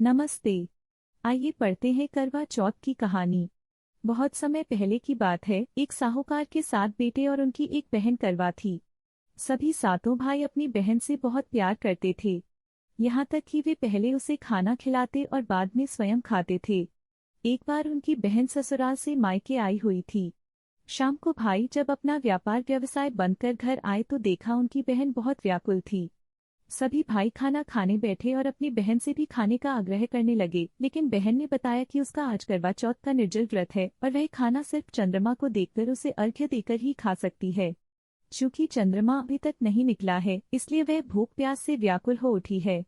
नमस्ते। आइए पढ़ते हैं करवा चौथ की कहानी। बहुत समय पहले की बात है। एक साहूकार के 7 बेटे और उनकी एक बहन करवा थी। सभी सातों भाई अपनी बहन से बहुत प्यार करते थे। यहाँ तक कि वे पहले उसे खाना खिलाते और बाद में स्वयं खाते थे। एक बार उनकी बहन ससुराल से मायके आई हुई थी। शाम को भाई जब अपना व्यापार व्यवसाय बंद कर घर आए तो देखा उनकी बहन बहुत व्याकुल थी। सभी भाई खाना खाने बैठे और अपनी बहन से भी खाने का आग्रह करने लगे, लेकिन बहन ने बताया कि उसका आज करवा चौथ का निर्जल व्रत है और वह खाना सिर्फ चंद्रमा को देखकर उसे अर्घ्य देकर ही खा सकती है। चूंकि चंद्रमा अभी तक नहीं निकला है, इसलिए वह भूख प्यास से व्याकुल हो उठी है।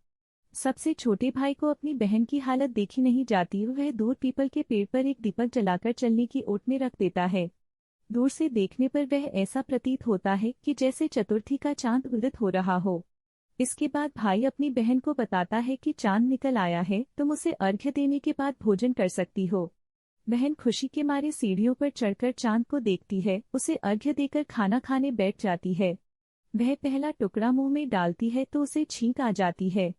सबसे छोटे भाई को अपनी बहन की हालत देखी नहीं जाती। वह दूर पीपल के पेड़ पर एक दीपक जलाकर चलने की ओट में रख देता है। दूर से देखने पर वह ऐसा प्रतीत होता है कि जैसे चतुर्थी का चांद उदित हो रहा हो। इसके बाद भाई अपनी बहन को बताता है कि चांद निकल आया है, तुम उसे अर्घ्य देने के बाद भोजन कर सकती हो। बहन खुशी के मारे सीढ़ियों पर चढ़कर चांद को देखती है, उसे अर्घ्य देकर खाना खाने बैठ जाती है। वह पहला टुकड़ा मुंह में डालती है तो उसे छींक आ जाती है।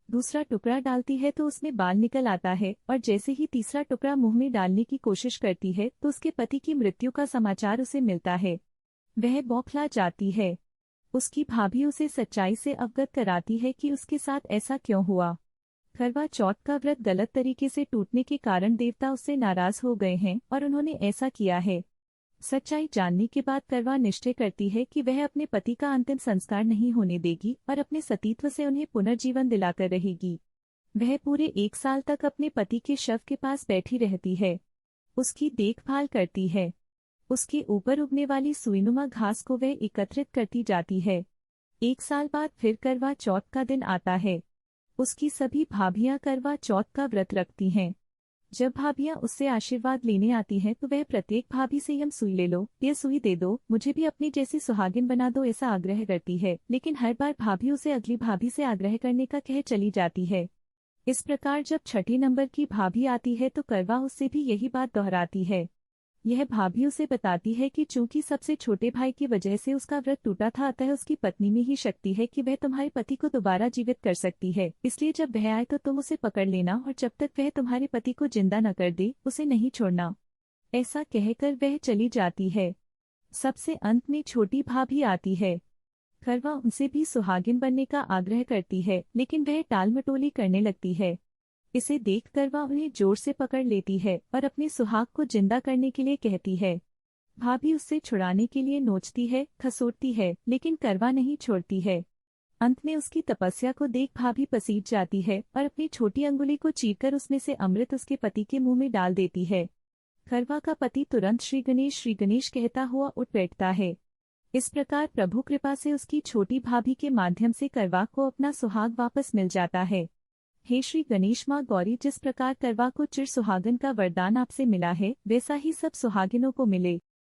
दूसरा टुकड़ा डालती है तो उसमें बाल निकल आता है और जैसे ही तीसरा टुकड़ा मुंह में डालने की कोशिश करती है तो उसके पति की मृत्यु का समाचार उसे मिलता है। वह बौखला जाती है। उसकी भाभी उसे सच्चाई से अवगत कराती है कि उसके साथ ऐसा क्यों हुआ। करवा चौथ का व्रत गलत तरीके से टूटने के कारण देवता उससे नाराज हो गए हैं और उन्होंने ऐसा किया है। सच्चाई जानने के बाद करवा निश्चय करती है कि वह अपने पति का अंतिम संस्कार नहीं होने देगी और अपने सतीत्व से उन्हें पुनर्जीवन दिलाकर रहेगी। वह पूरे 1 साल तक अपने पति के शव के पास बैठी रहती है, उसकी देखभाल करती है। उसके ऊपर उगने वाली सुईनुमा घास को वह एकत्रित करती जाती है। 1 साल बाद फिर करवा चौथ का दिन आता है। उसकी सभी भाभियां करवा चौथ का व्रत रखती हैं। जब भाभियां उससे आशीर्वाद लेने आती हैं तो वह प्रत्येक भाभी से यम सुई ले लो, ये सुई दे दो, मुझे भी अपनी जैसी सुहागिन बना दो, ऐसा आग्रह करती है। लेकिन हर बार भाभी उसे अगली भाभी से आग्रह करने का कह चली जाती है। इस प्रकार जब छठी नंबर की भाभी आती है तो करवा उससे भी यही बात दोहराती है। यह भाभी उसे बताती है कि चूंकि सबसे छोटे भाई की वजह से उसका व्रत टूटा था, अतः उसकी पत्नी में ही शक्ति है कि वह तुम्हारे पति को दोबारा जीवित कर सकती है। इसलिए जब वह आए तो तुम उसे पकड़ लेना और जब तक वह तुम्हारे पति को जिंदा न कर दे उसे नहीं छोड़ना। ऐसा कहकर वह चली जाती है। सबसे अंत में छोटी भाभी आती है। करवा उनसे भी सुहागिन बनने का आग्रह करती है, लेकिन वह टालमटोली करने लगती है। इसे देख करवा उन्हें जोर से पकड़ लेती है और अपने सुहाग को जिंदा करने के लिए कहती है। भाभी उससे छुड़ाने के लिए नोचती है, खसोटती है, लेकिन करवा नहीं छोड़ती है। अंत में उसकी तपस्या को देख भाभी पसीज जाती है और अपनी छोटी अंगुली को चीरकर उसमें से अमृत उसके पति के मुंह में डाल देती है। करवा का पति तुरंत श्री गणेश कहता हुआ उठ बैठता है। इस प्रकार प्रभु कृपा से उसकी छोटी भाभी के माध्यम से करवा को अपना सुहाग वापस मिल जाता है। हे श्री गणेश माँ गौरी, जिस प्रकार करवा को चिर सुहागन का वरदान आपसे मिला है, वैसा ही सब सुहागिनों को मिले।